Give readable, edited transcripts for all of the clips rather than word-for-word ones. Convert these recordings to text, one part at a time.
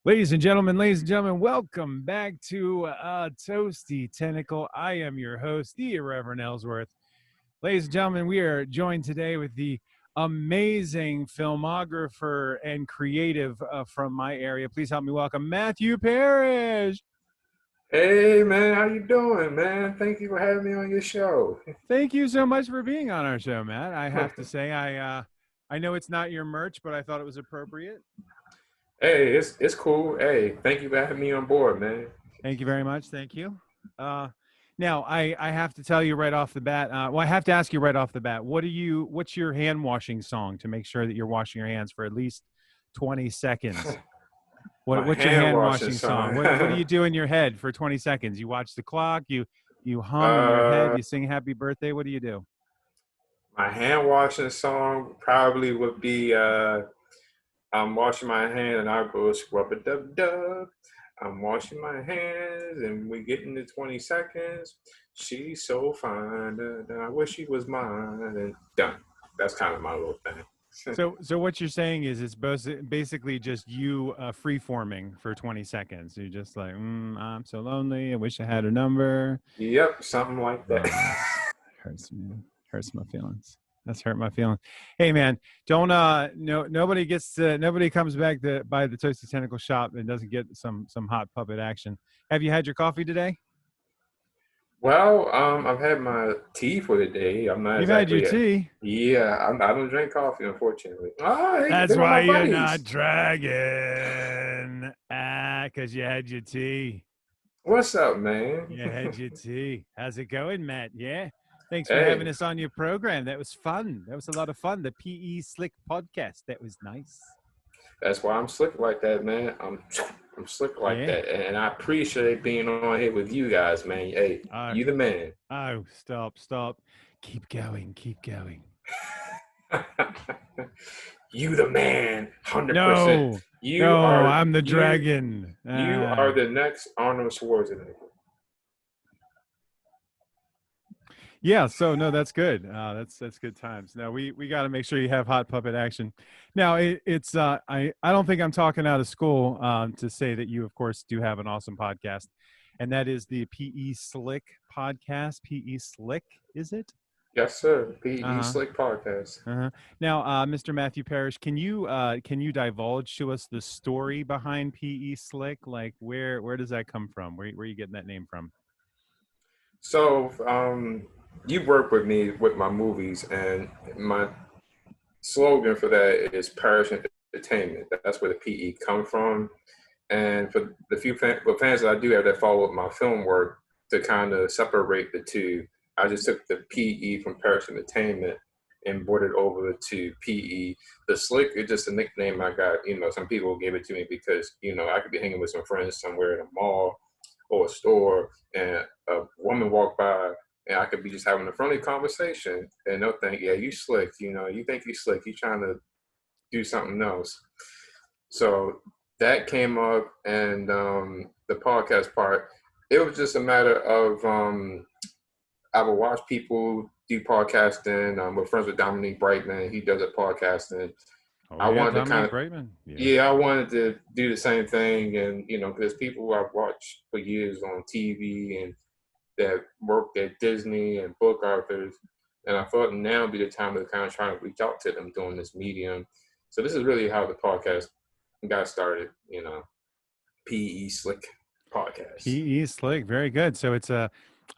Ladies and gentlemen, welcome back to Toasty Tentacle. I am your host, the Irreverend Ellsworth. Ladies and gentlemen, we are joined today with the amazing filmographer and creative from my area. Please help me welcome Matthew Parrish. Hey, man, how you doing, man? Thank you for having me on your show. Thank you so much for being on our show, Matt. I have to say, I know it's not your merch, but I thought it was appropriate. Hey, it's cool. Hey, thank you for having me on board, man. Thank you very much. Thank you. Now, I have to tell you right off the bat. I have to ask you right off the bat. What's your hand washing song to make sure that you're washing your hands for at least 20 seconds? What's your hand washing song? What do you do in your head for 20 seconds? You watch the clock. You hum in your head. You sing Happy Birthday. What do you do? My hand washing song probably would be I'm washing my hand and I go scrub a dub dub. I'm washing my hands and we get into 20 seconds. She's so fine. I wish she was mine. And done. That's kind of my little thing. So what you're saying is it's basically just you free-forming for 20 seconds. You're just like, I'm so lonely. I wish I had her number. Yep, something like that. Hurts me. Hurts my feelings. That's hurt my feelings. Hey man, don't nobody comes back to buy the Toasty Tentacle shop and doesn't get some hot puppet action. Have you had your coffee today? Well, I've had my tea for the day. I'm not. You've had your tea? Yeah, I don't drink coffee, unfortunately. Oh, that's why you're not dragging. Because you had your tea. What's up, man? You had your tea. How's it going, Matt? Yeah. Thanks for having us on your program. That was fun. That was a lot of fun. The PE Slick podcast. That was nice. That's why I'm slick like that, man. I'm slick like that. And I appreciate being on here with you guys, man. Hey, you the man. Oh, stop. Keep going. You the man, 100%. No, I'm the dragon. You are the next Arnold Schwarzenegger. Yeah, so no, that's good. That's good times. Now we got to make sure you have hot puppet action. Now it's I don't think I'm talking out of school to say that you of course do have an awesome podcast, and that is the PE Slick podcast. PE Slick, is it? Yes, sir. PE Slick podcast. Now, Mr. Matthew Parrish, can you divulge to us the story behind PE Slick? Like where does that come from? Where are you getting that name from? So you work with me with my movies, and my slogan for that is Parrish Entertainment. That's where the PE come from. And for the few fans that I do have that follow my film work, to kind of separate the two, I just took the PE from Parrish Entertainment and brought it over to PE. The Slick is just a nickname I got. Some people gave it to me because, I could be hanging with some friends somewhere in a mall or a store, and a woman walked by, and I could be just having a friendly conversation, and they'll think, yeah, you slick, you think you slick, you trying to do something else. So that came up, and the podcast part, it was just a matter of, I would watch people do podcasting. We're friends with Dominique Brightman. He does a podcasting. I wanted to kind of, I wanted to do the same thing, and because people I've watched for years on TV and that worked at Disney and book authors, and I thought now would be the time to kind of try to reach out to them doing this medium. So this is really how the podcast got started. PE Slick podcast. PE Slick, very good. So it's a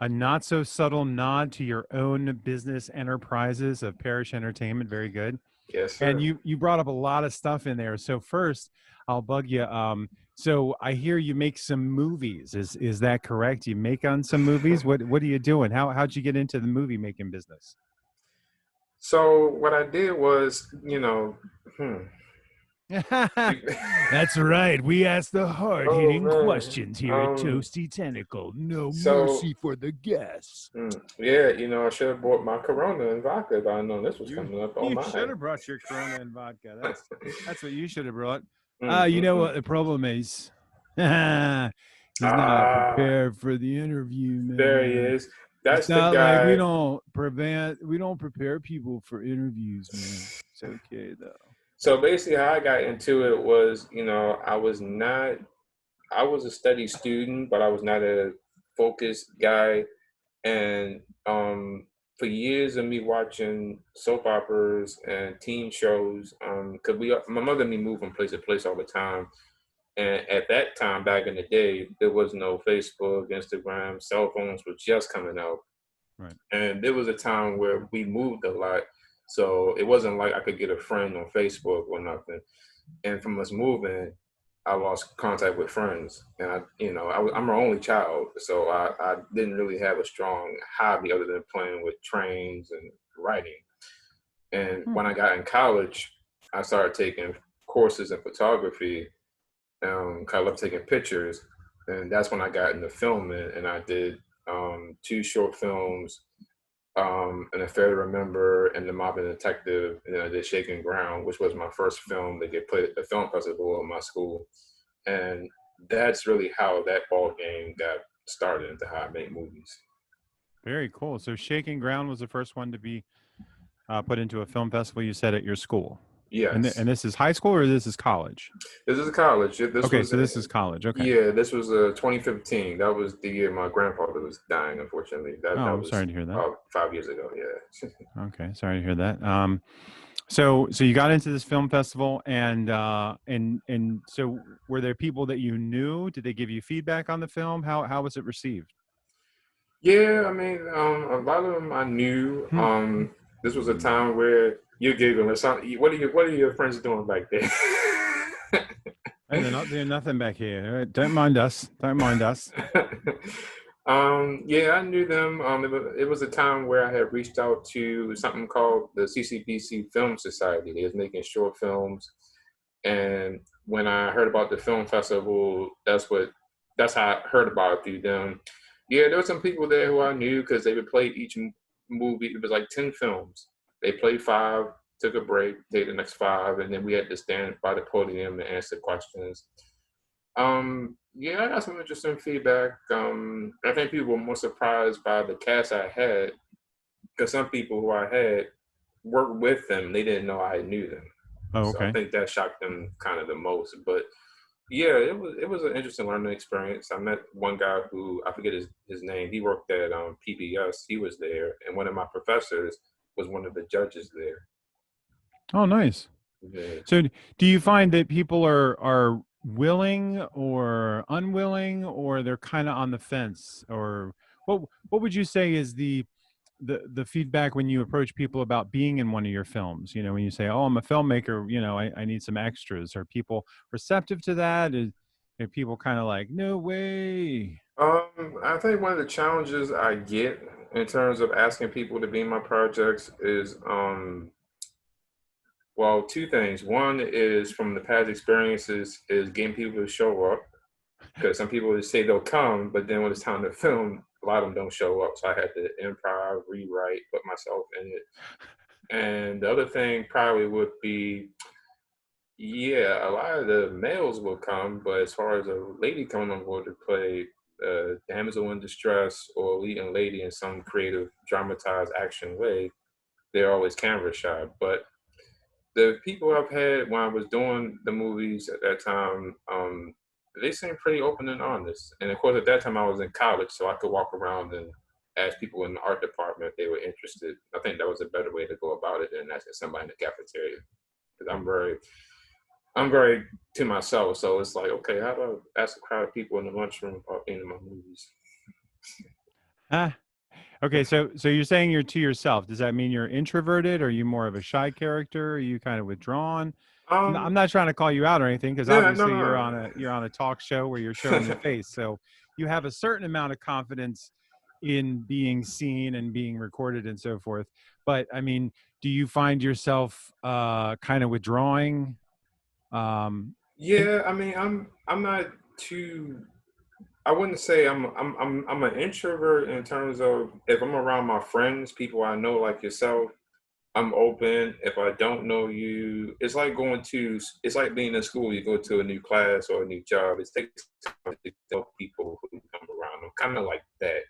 not so subtle nod to your own business enterprises of Parrish Entertainment. Very good. Yes, sir. And you brought up a lot of stuff in there. So first, I'll bug you. So I hear you make some movies. Is that correct? You make on some movies? What are you doing? How'd you get into the movie making business? So what I did was, That's right. We ask the hard-hitting questions here at Toasty Tentacle. No mercy for the guests. Yeah, I should have bought my Corona and vodka if I known this was coming up. You should have brought your Corona and vodka. That's what you should have brought. You know what the problem is? He's not prepared for the interview, man. There he is. That's it's not the guy. Like we don't prepare people for interviews, man. It's okay though. So basically, how I got into it was, I was a steady student, but I was not a focused guy. And for years of me watching soap operas and teen shows, because my mother and me moved from place to place all the time. And at that time, back in the day, there was no Facebook, Instagram, cell phones were just coming out. Right. And there was a time where we moved a lot. So it wasn't like I could get a friend on Facebook or nothing. And from us moving, I lost contact with friends, and I'm an only child, so I didn't really have a strong hobby other than playing with trains and writing. And Hmm. when I got in college, I started taking courses in photography. 'Cause I love taking pictures, and that's when I got into filming, and I did two short films, An Affair to Remember, and The Mob and Detective, and then I did Shaking Ground, which was my first film that get played at the film festival in my school. And that's really how that ball game got started into how I make movies. Very cool. So Shaking Ground was the first one to be put into a film festival. You said at your school, Yes, and this is high school or this is college? this is college. This Okay, was, so this is college. Okay. yeah, this was 2015. That was the year my grandfather was dying. Unfortunately, Oh, that I'm was sorry to hear that. about 5 years ago. Yeah. Okay, sorry to hear that. So you got into this film festival, and so were there people that you knew? Did they give you feedback on the film? How was it received? Yeah, I mean, a lot of them I knew. Hmm. This was a time where you're giggling. What are your friends doing back there? And they're not doing nothing back here. Don't mind us. Don't mind us. Yeah, I knew them. It was a time where I had reached out to something called the CCBC Film Society. They was making short films, and when I heard about the film festival, that's how I heard about it through them. Yeah, there were some people there who I knew because they would play each movie. It was like 10 films. They played five, took a break, take the next five, and then we had to stand by the podium and answer questions. Yeah, I got some interesting feedback. I think people were more surprised by the cast I had because some people who I had worked with them, they didn't know I knew them. Oh, So I okay. think that shocked them kind of the most. But yeah, it was an interesting learning experience. I met one guy who I forget his name. He worked at PBS. He was there, and one of my professors was one of the judges there. Oh, nice. Yeah. So do you find that people are willing or unwilling, or they're kind of on the fence, or what would you say is the feedback when you approach people about being in one of your films? You know, when you say, "Oh, I'm a filmmaker," you know, I need some extras. Are people receptive to that? Are people kind of like, "No way"? I think one of the challenges I get in terms of asking people to be in my projects is, well, two things. One is from the past experiences is getting people to show up because some people say they'll come, but then when it's time to film, a lot of them don't show up. So I had to improv, rewrite, put myself in it. And the other thing probably would be, yeah, a lot of the males will come, but as far as a lady coming on board to play damsel in distress or leading lady in some creative dramatized action way, they're always camera shy. But the people I've had when I was doing the movies at that time, they seemed pretty open and honest. And of course, at that time I was in college, so I could walk around and ask people in the art department if they were interested. I think that was a better way to go about it than asking somebody in the cafeteria. Because I'm very to myself, so it's like, okay, how do I ask a crowd of people in the lunchroom about being in my movies? Ah, okay. So you're saying you're to yourself. Does that mean you're introverted? Are you more of a shy character? Are you kind of withdrawn? I'm Um, not trying to call you out or anything, because yeah, no, obviously no. you're on a talk show where you're showing your face, so you have a certain amount of confidence in being seen and being recorded and so forth. But I mean, do you find yourself kind of withdrawing? And Yeah, I mean, I'm not too. I wouldn't say I'm an introvert in terms of if I'm around my friends, people I know like yourself, I'm open. If I don't know you, it's like being in school. You go to a new class or a new job. It takes time to tell people who come around. I'm kind of like that.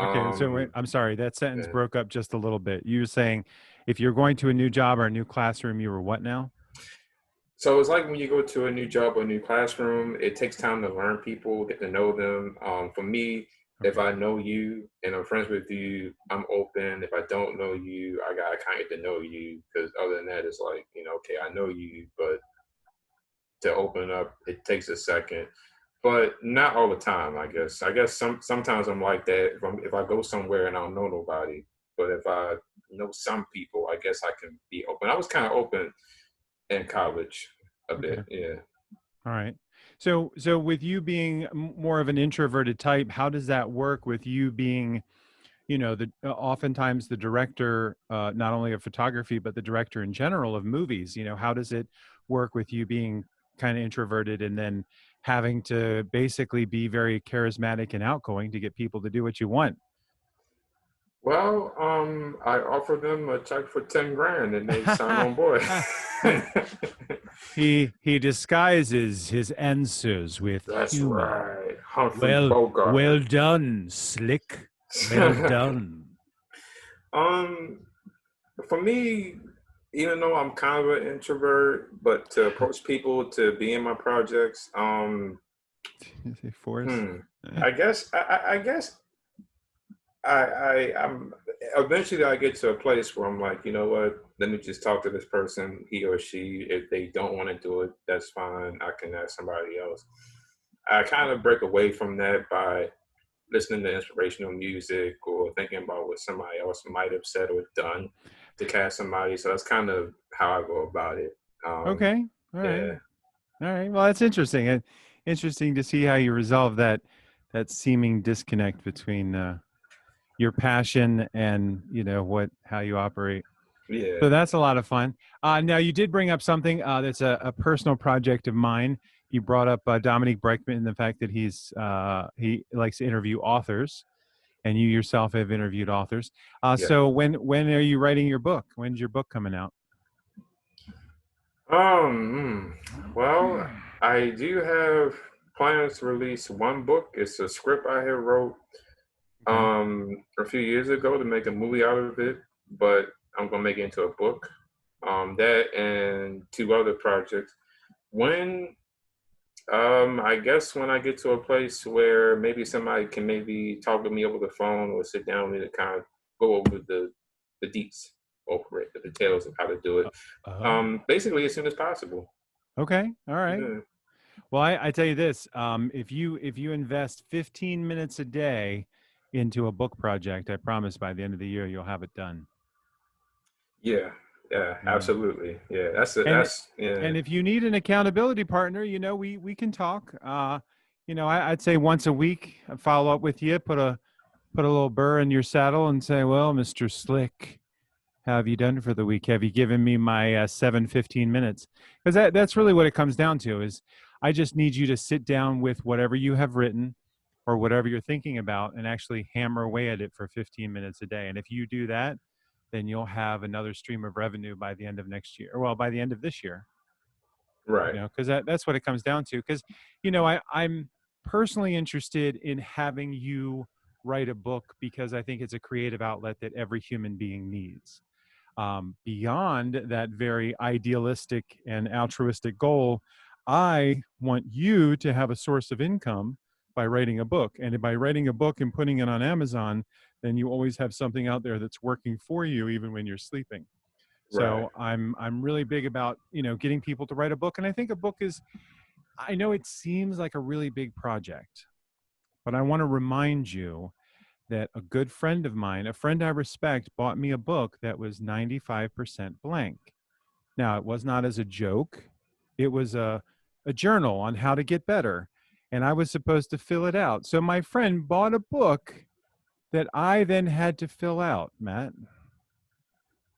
okay, so wait, Um, I'm sorry, that sentence yeah. broke up just a little bit. You were saying if you're going to a new job or a new classroom, you were what now? So it's like when you go to a new job or a new classroom, it takes time to learn people, get to know them. For me, if Okay. I know you and I'm friends with you, I'm open. If I don't know you, I gotta kind of get to know you because other than that, it's like, okay, I know you, but to open up, it takes a second. But not all the time, I guess. I guess sometimes I'm like that if I go somewhere and I don't know nobody. But if I know some people, I guess I can be open. I was kind of open in college a Okay. bit, yeah. All right. So with you being more of an introverted type, how does that work with you being, the oftentimes the director, not only of photography but the director in general of movies? How does it work with you being kind of introverted and then having to basically be very charismatic and outgoing to get people to do what you want? Well, I offered them a check for 10 grand and they signed on board. He disguises his answers with That's humor. right. Humphrey Well, well Bogart. done, Slick. Well done. um, for me, even though I'm kind of an introvert, but to approach people to be in my projects, Is he force? hmm, I guess I'm eventually I get to a place where I'm like, you know what? Let me just talk to this person, he or she. If they don't want to do it, that's fine. I can ask somebody else. I kind of break away from that by listening to inspirational music or thinking about what somebody else might have said or done to cast somebody. So that's kind of how I go about it. Um, Okay. All right. yeah, All right. Well, that's interesting. Interesting to see how you resolve that seeming disconnect between your passion and what how you operate. So yeah, that's a lot of fun. Now you did bring up something that's a personal project of mine. You brought up Dominique Breichman and the fact that he likes to interview authors, and you yourself have interviewed authors. yeah. So when are you writing your book? When's your book coming out? Well, I do have plans to release one book. It's a script I had wrote Okay. a few years ago to make a movie out of it, but I'm gonna make it into a book. That and two other projects. When I guess when I get to a place where maybe somebody can maybe talk to me over the phone or sit down with me to kind of go over the deets over it, the details of how to do it. Oh. Basically as soon as possible. Okay. All right. Yeah. Well, I tell you this: if you invest 15 minutes a day into a book project, I promise by the end of the year you'll have it done. Yeah, yeah, Yeah. absolutely. Yeah, that's it. And That's yeah, and if you need an accountability partner, we can talk. I'd say once a week, I follow up with you, put a little burr in your saddle, and say, "Well, Mister Slick, how have you done for the week? Have you given me my 7 15 minutes?" Because that's really what it comes down to. Is I just need you to sit down with whatever you have written or whatever you're thinking about and actually hammer away at it for 15 minutes a day. And if you do that, then you'll have another stream of revenue by the end of next year. Well, by the end of this year, right, because that's what it comes down to. Because, I'm personally interested in having you write a book because I think it's a creative outlet that every human being needs. Beyond that very idealistic and altruistic goal, I want you to have a source of income by writing a book. And by writing a book and putting it on Amazon, then you always have something out there that's working for you even when you're sleeping. right, So I'm really big about, getting people to write a book. And I think a book is, I know it seems like a really big project, but I want to remind you that a good friend of mine, a friend I respect, bought me a book that was 95% blank. Now, it was not as a joke, it was a journal on how to get better. And I was supposed to fill it out. So my friend bought a book that I then had to fill out, Matt.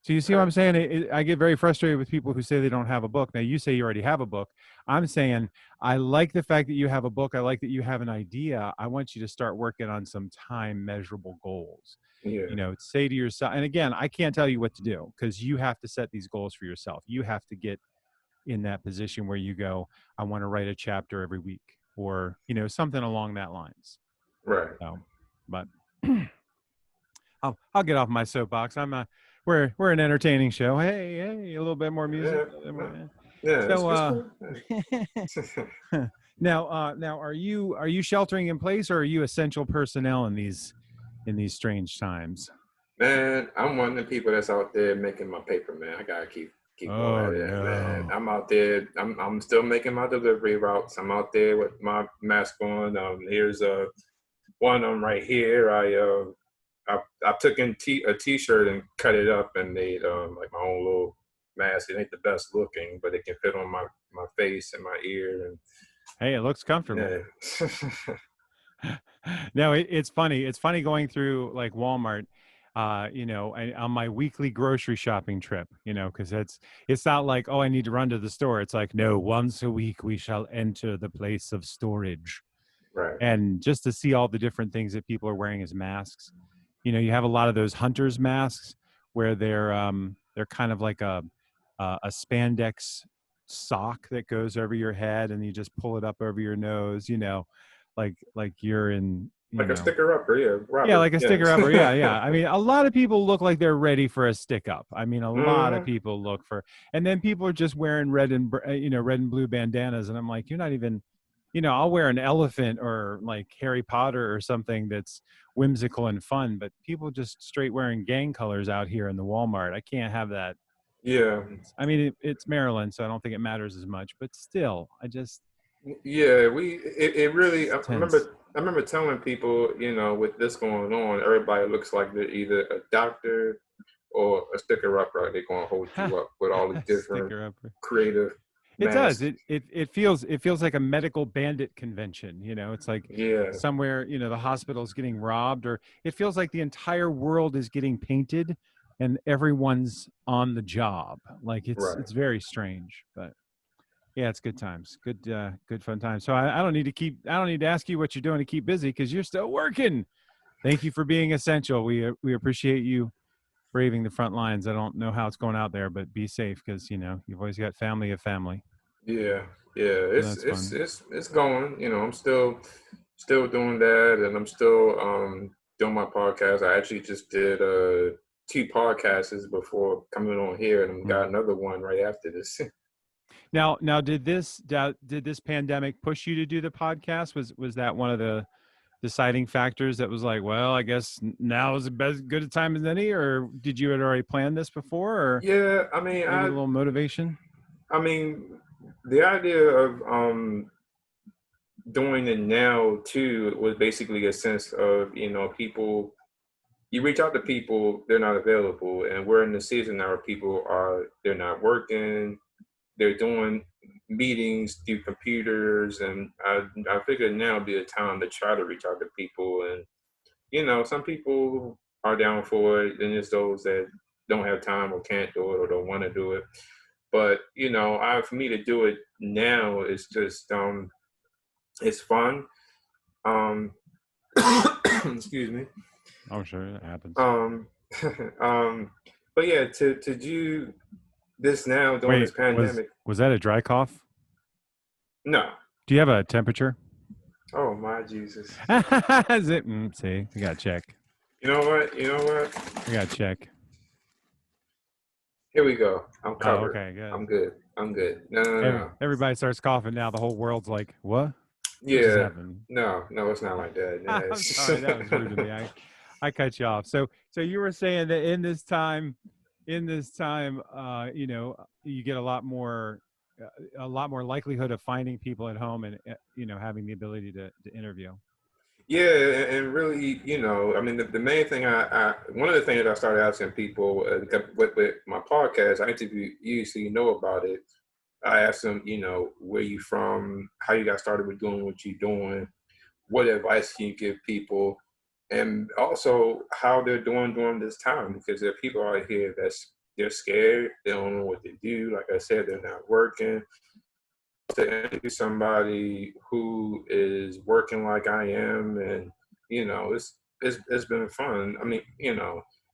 So you see what right. I'm saying? I get very frustrated with people who say they don't have a book. Now you say you already have a book. I'm saying I like the fact that you have a book. I like that you have an idea. I want you to start working on some time measurable goals. Yeah, Say to yourself, and again, I can't tell you what to do because you have to set these goals for yourself. You have to get in that position where you go, I want to write a chapter every week or, something along that lines. right. So, but I'll get off my soapbox. We're an entertaining show. Hey, a little bit more music. Yeah, A little bit no, more, yeah. Yeah, So it's cool. now are you sheltering in place, or are you essential personnel in these strange times? Man, I'm one of the people that's out there making my paper, man. I gotta keep going Oh at it, man. no. I'm out there. I'm still making my delivery routes. I'm out there with my mask on. Here's one of them right here. I took in a t-shirt and cut it up and made like my own little mask. It ain't the best looking, but it can fit on my face and my ear and Hey, it looks comfortable. yeah. No, it's funny. It's funny going through like Walmart, on my weekly grocery shopping trip, because it's not like, oh, I need to run to the store. It's like, no, once a week we shall enter the place of storage. Right. And just to see all the different things that people are wearing as masks, you have a lot of those hunters masks where they're kind of like a spandex sock that goes over your head and you just pull it up over your nose, like you're in, Like a sticker upper, yeah, yeah, Robert. like a sticker Yes. up, or yeah. I mean, a lot of people look like they're ready for a stick up. I mean, a lot of hmm people look for, and then people are just wearing red and blue bandanas, and I'm like, you're not even, I'll wear an elephant or like Harry Potter or something that's whimsical and fun, but people just straight wearing gang colors out here in the Walmart. I can't have that. Yeah. I mean, it's Maryland, so I don't think it matters as much, but still, Yeah, it really. it's tense. I remember telling people, with this going on, everybody looks like they're either a doctor or a sticker upper. They're gonna hold you up with all the different Sticker up. creative It does. masks. It feels like a medical bandit convention. It's like Yeah, somewhere, the hospital's getting robbed, or it feels like the entire world is getting painted and everyone's on the job. Like right. it's very strange, but yeah, it's good times. Good fun times. So I don't need to ask you what you're doing to keep busy because you're still working. Thank you for being essential. We appreciate you braving the front lines. I don't know how it's going out there, but be safe because you've always got family of family. Yeah, yeah. So It's that's it's fun. it's it's going. I'm still doing that, and I'm still doing my podcast. I actually just did two podcasts before coming on here, and Hmm. got another one right after this. Now, did this pandemic push you to do the podcast? Was that one of the deciding factors that was like, well, I guess now is the best good a time as any, or did you had already planned this before, or Yeah, I mean, maybe a little motivation? I mean, the idea of doing it now too was basically a sense of people. You reach out to people, they're not available, and we're in the season now where they're not working, they're doing meetings through computers, and I figured now would be a time to try to reach out to people, and some people are down for it, and there's those that don't have time or can't do it or don't want to do it. But for me to do it now is just it's fun. Um, excuse me. Oh, sure, it happens. Um, um, but yeah, to do this now during Wait, this was pandemic, was that a dry cough? no. Do you have a temperature? Oh my Jesus. Is it? See, I gotta check. You know what? You know what? I gotta check. Here we go. I'm Oh, covered. okay, good. I'm good. I'm good. No, no, no, no. Everybody starts coughing now. The whole world's like, what? What just Yeah. happened? No, no, it's not like that. Yeah, I'm sorry, that was rude of me. I cut you off. So you were saying that in this time, you get a lot more likelihood of finding people at home and having the ability to interview. yeah, and really, I mean, the main thing one of the things that I started asking people with my podcast, I interview you, so you know about it. I asked them, where you from, how you got started with doing what you're doing, what advice can you give people, and also how they're doing during this time, because there are people out here they're scared, they don't know what to do. Like I said, they're not working. To interview somebody who is working like I am, and it's been fun. I mean,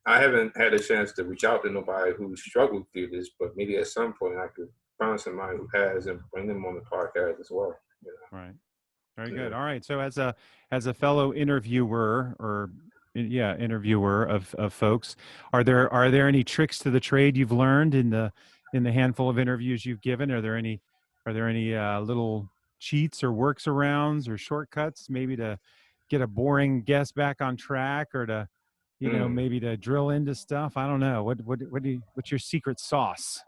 I haven't had a chance to reach out to nobody who struggled through this, but maybe at some point I could find somebody who has and bring them on the podcast as well. Right. Very Yeah. good. All right. So as a fellow interviewer or interviewer of folks, are there any tricks to the trade you've learned in the handful of interviews you've given? Are there any little cheats or workarounds or shortcuts, maybe to get a boring guest back on track, or to, Mm. maybe to drill into stuff? I don't know. What's your secret sauce?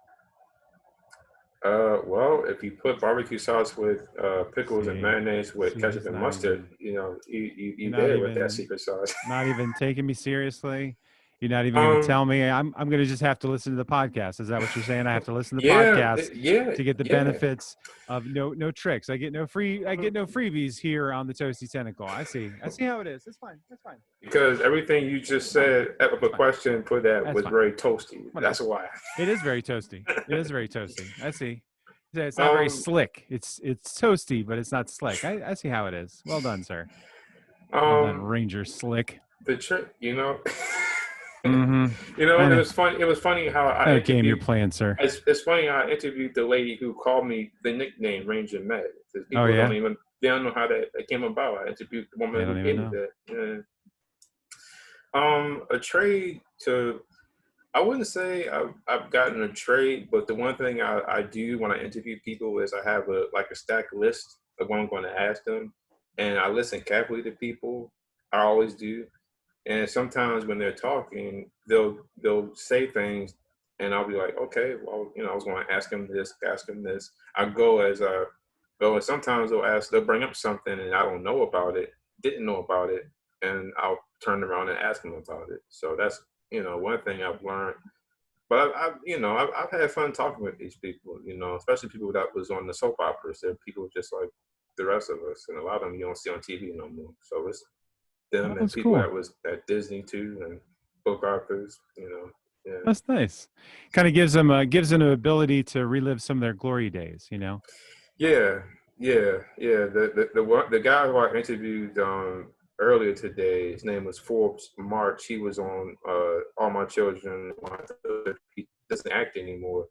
Well, if you put barbecue sauce with pickles and See, mayonnaise with see, ketchup he's and not mustard, even you're you not there with that even secret sauce. not even taking me seriously. You're not even going to um, tell me. I'm going to just have to listen to the podcast. Is that what you're saying? I have to listen to the yeah, podcast yeah, to get the yeah. benefits of no tricks. I get no freebies here on the Toasty Tentacle. I see how it is. It's fine. That's fine. Because everything you just It's fine. said of a It's fine. question put that That's was fine. very toasty. Whatever. That's why. It is very toasty. It is very toasty. I see. It's not very um, slick. It's toasty, but it's not slick. I see how it is. Well done, sir. Well done, um, Ranger Slick. the trick, Mm-hmm. it I know. was funny. It was funny how I That game you're interviewed. playing, sir. It's funny how I interviewed the lady who called me the nickname Ranger Matt. Because Oh people yeah. they don't know how that came about. I interviewed the They woman who don't even gave me know. that. Yeah. A trade to I wouldn't say I've gotten a trade, but the one thing I do when I interview people is I have a stack list of what I'm going to ask them, and I listen carefully to people. I always do, and sometimes when they're talking, they'll say things, and I'll be like, okay, well, I was going to ask them this, ask them this. I go as I go, and sometimes they'll bring up something, and I don't know about it, didn't know about it, and I'll turn around and ask them about it. So that's one thing I've learned. But I've had fun talking with these people. Especially people that was on the soap operas. They're people just like the rest of us, and a lot of them you don't see on TV no more. So it's Oh, them and that's people cool. that was at Disney too, and book authors. Yeah, That's nice. Kind of gives them an ability to relive some of their glory days. yeah, yeah. The guy who I interviewed earlier today, his name was Forbes March. He was on All My Children. He doesn't act anymore,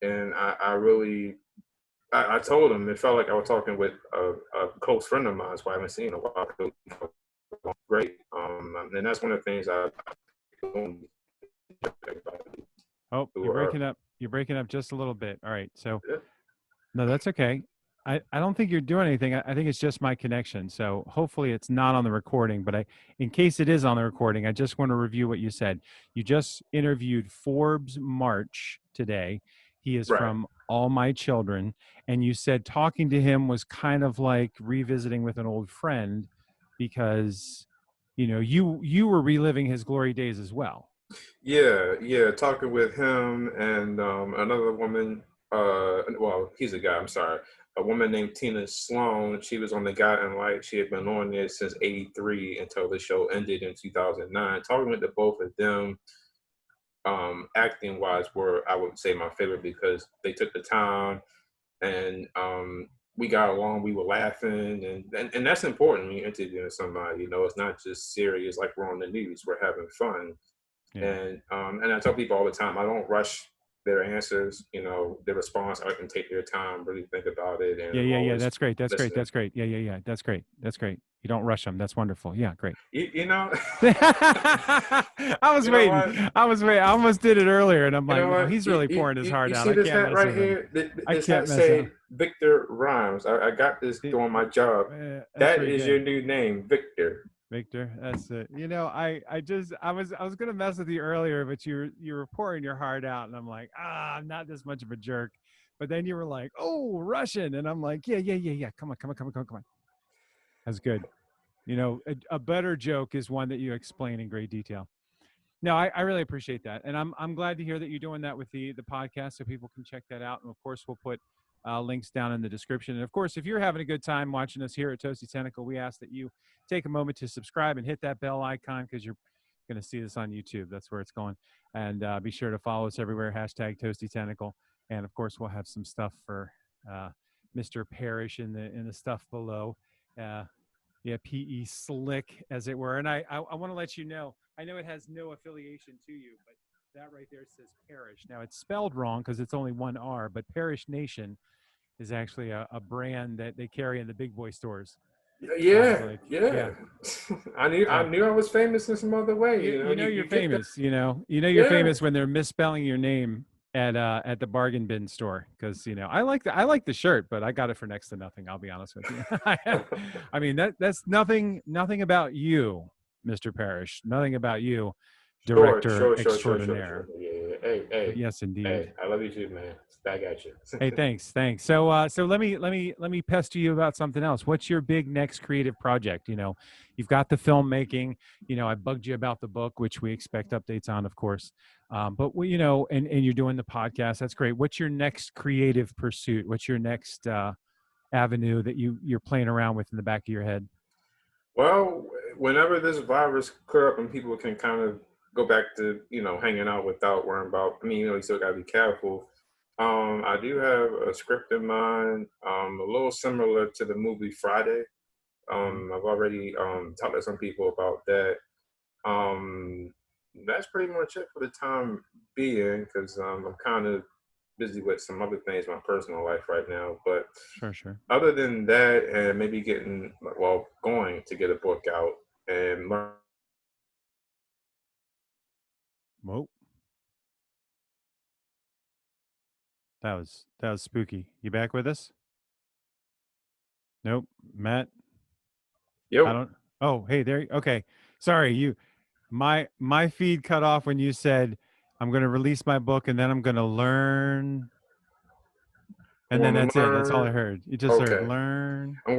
and I really I told him it felt like I was talking with a close friend of mine, so I haven't seen in a while. Great, and that's one of the things Oh, who you're are breaking up. You're breaking up just a little bit. All right. So yeah, no, that's okay. I don't think you're doing anything. I think it's just my connection. So hopefully it's not on the recording, but in case it is on the recording, I just want to review what you said. You just interviewed Forbes March today. He is right. from All My Children. And you said talking to him was kind of like revisiting with an old friend because, you were reliving his glory days as well. Yeah, yeah. Talking with him and another woman. Well, he's a guy. I'm sorry. A woman named Tina Sloan. She was on The Guiding Light. She had been on there since '83 until the show ended in 2009. Talking with the both of them, acting wise, were I would say my favorite because they took the time and we got along. We were laughing, and that's important when you're interviewing somebody. It's not just serious like we're on the news. We're having fun, Yeah. and I tell people all the time, I don't rush their answers. Their response. I can take their time, really think about it, and Yeah, I'm yeah, yeah. always That's great. That's great. listening. That's great. Yeah, yeah, yeah. That's great. That's great. You don't rush them. That's wonderful. Yeah, great. You know, I was you know waiting. what? I was waiting. I almost did it earlier, and I'm You like, know no, what? he's really pouring his heart You out. see I this can't hat mess right with him. here? I This can't hat mess up. say Victor Rhymes. I got this doing my job. That's That very is your good, new name, Victor. Victor. That's it. I was gonna mess with you earlier, but you were pouring your heart out, and I'm like, I'm not this much of a jerk. But then you were like, oh, Russian, and I'm like, yeah, yeah, yeah, yeah. Come on, come on, come on, come on, come on. That's good. A better joke is one that you explain in great detail. No, I really appreciate that, and I'm glad to hear that you're doing that with the podcast, so people can check that out. And of course, we'll put links down in the description. And of course, if you're having a good time watching us here at Toasty Tentacle, we ask that you take a moment to subscribe and hit that bell icon because you're going to see this on YouTube. That's where it's going. And be sure to follow us everywhere. #Toasty Tentacle. And of course, we'll have some stuff for Mr. Parrish in the stuff below. Uh, yeah, PE Slick, as it were. And I want to let you know, I know it has no affiliation to you, but that right there says Parrish. Now, it's spelled wrong because it's only one R, but Parrish Nation is actually a brand that they carry in the big boy stores. So I was Yeah, like, yeah. yeah. I So knew I was famous in some other way. you know You you're get that. famous. You know you're Yeah, famous when they're misspelling your name at the bargain bin store, because I like the shirt, but I got it for next to nothing. I'll be honest with you. I mean that's nothing about you, Mr. Parrish. Nothing about you, Sure, director sure, sure, sure, sure, sure. extraordinaire. Yeah, yeah. Hey, But hey, yes, indeed. hey. I love you too, man. Back at you. Hey, thanks. So, so let me pester you about something else. What's your big next creative project? You've got the filmmaking. I bugged you about the book, which we expect updates on, of course. But and you're doing the podcast. That's great. What's your next creative pursuit? What's your next avenue that you're playing around with in the back of your head? Well, whenever this virus clear up and people can kind of go back to hanging out without worrying about. I mean, you still gotta be careful. I do have a script in mind, a little similar to the movie Friday. Mhm. I've already talked to some people about that. Um, that's pretty much it for the time being, because I'm kind of busy with some other things in my personal life right now. But Sure, sure. other than that, and maybe going to get a book out and learn. Whoa, that was spooky. You back with us? Nope, Matt. I Yo, don't. Oh, hey, there. Okay, sorry. My feed cut off when you said I'm going to release my book and then I'm going to learn, and then I'm that's gonna it. That's all I learn. heard. You just heard Okay, learn. I'm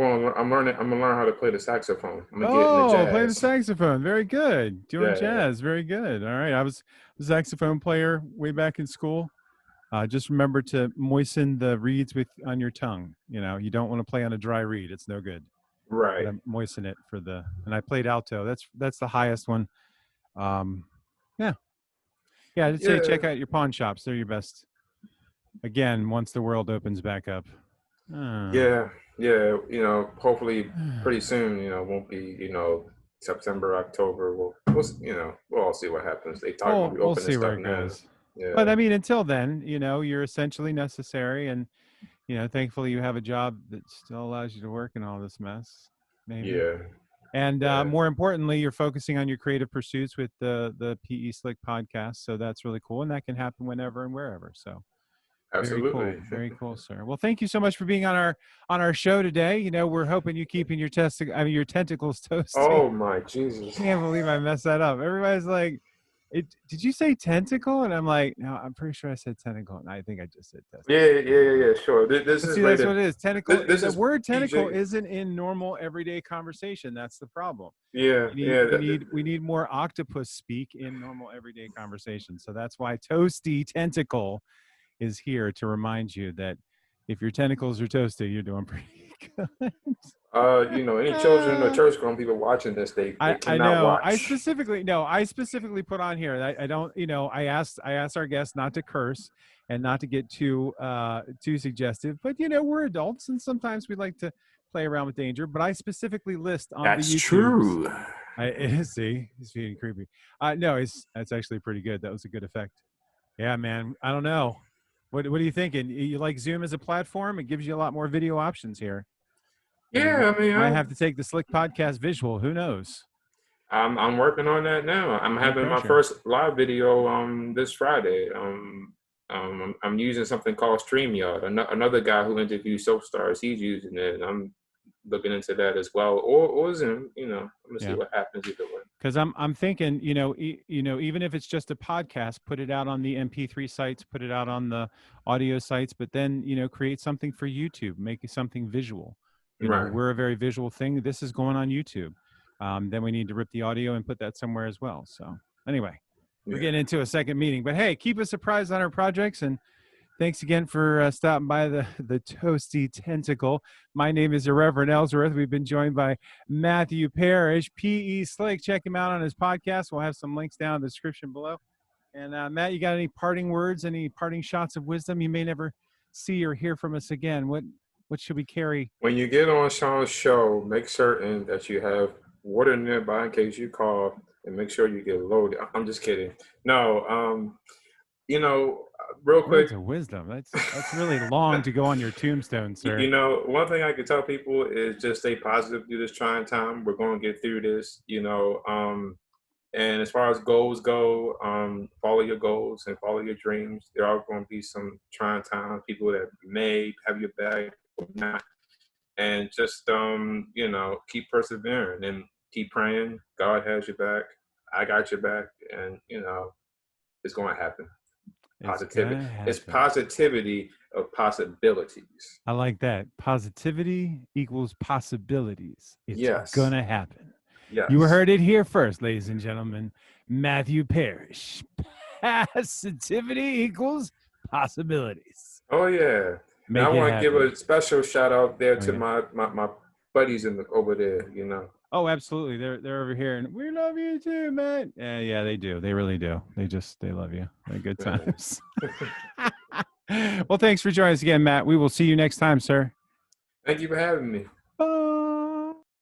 learning. I'm gonna learn how to play the saxophone. I'm gonna get into Oh, play the jazz. saxophone. Very good. Doing Yeah, yeah. jazz. Very good. All right. I was a saxophone player way back in school. Just remember to moisten the reeds with on your tongue. You don't want to play on a dry reed. It's no good. Got Right. to moisten it for the. And I played alto. That's the highest one. Um, yeah, yeah. I'd say Yeah, check out your pawn shops. They're your best. Again, once the world opens back up. Uh, yeah, yeah. Hopefully pretty soon. Won't be. September, October. We'll all see what happens. They talk about well, we we'll opening see where stuff it now. goes. But Yeah, I mean, until then, you're essentially necessary, and thankfully you have a job that still allows you to work in all this mess. Maybe. yeah, And yeah. more importantly, you're focusing on your creative pursuits with the PE Slick podcast. So that's really cool, and that can happen whenever and wherever. So Absolutely. very cool, sir. Well, thank you so much for being on our show today. We're hoping you keeping your tentacles toasty. Oh my Jesus. Can't believe I messed that up. Everybody's like, Did you say tentacle?" And I'm like, "No, I'm pretty sure I said tentacle." And I think I just said Yeah, testicle. yeah, yeah, yeah. Sure. This But is see, that's what rated. it is. Tentacle. This The is word tentacle PG. isn't in normal everyday conversation. That's the problem. Yeah, We need yeah. we need we need more octopus speak in normal everyday conversation. So that's why Toasty Tentacle is here to remind you that if your tentacles are toasty, you're doing pretty good. Any children or Uh, church-grown people watching this, they I cannot know. I watch. specifically no. I specifically put on here. I don't. I asked our guests not to curse and not to get too suggestive. But we're adults, and sometimes we like to play around with danger. But I specifically list on the That's YouTubes. true. See, he's being creepy. No, that's actually pretty good. That was a good effect. Yeah, man. I don't know. What are you thinking? You like Zoom as a platform? It gives you a lot more video options here. You Yeah, I mean, might have to take the Slick Podcast visual. Who knows? I'm working on that now. I'm No having my pressure. first live video this Friday. I'm using something called StreamYard. Another guy who interviews soap stars, he's using it, and I'm looking into that as well. Or Zoom. I'm gonna see Yeah. what happens either way. Because I'm thinking, even if it's just a podcast, put it out on the MP3 sites, put it out on the audio sites, but then create something for YouTube, make it something visual. Right. We're a very visual thing. This is going on YouTube. Then we need to rip the audio and put that somewhere as well. So anyway, we're Yeah. getting into a second meeting, but hey, keep us surprised on our projects, and thanks again for stopping by the Toasty Tentacle. My name is Irreverent Ellsworth. We've been joined by Matthew Parrish, P.E. Slick. Check him out on his podcast. We'll have some links down in the description below. And Matt, you got any parting words, any parting shots of wisdom? You may never see or hear from us again. What should we carry? When you get on Sean's show, make certain that you have water nearby in case you cough, and make sure you get loaded. I'm just kidding. No, real quick. Words of wisdom. That's really long to go on your tombstone, sir. One thing I could tell people is just stay positive through this trying time. We're going to get through this. And as far as goals go, follow your goals and follow your dreams. There are going to be some trying times, people that may have your back or not. And just, keep persevering and keep praying. God has your back. I got your back. And, it's going to happen. It's Positivity. gonna It's happen. positivity of possibilities. I like that. Positivity equals possibilities. It's Yes. gonna happen. You Yes. heard it here first, ladies and gentlemen. Matthew Parrish. Positivity equals possibilities. Oh yeah. And I Make it want to give happen. a special shout out there Oh to yeah. my buddies over there. Oh, absolutely. They're over here, and we love you too, man. Yeah, yeah, they do. They really do. They love you. They're good Man. times. Well, thanks for joining us again, Matt. We will see you next time, sir. Thank you for having me.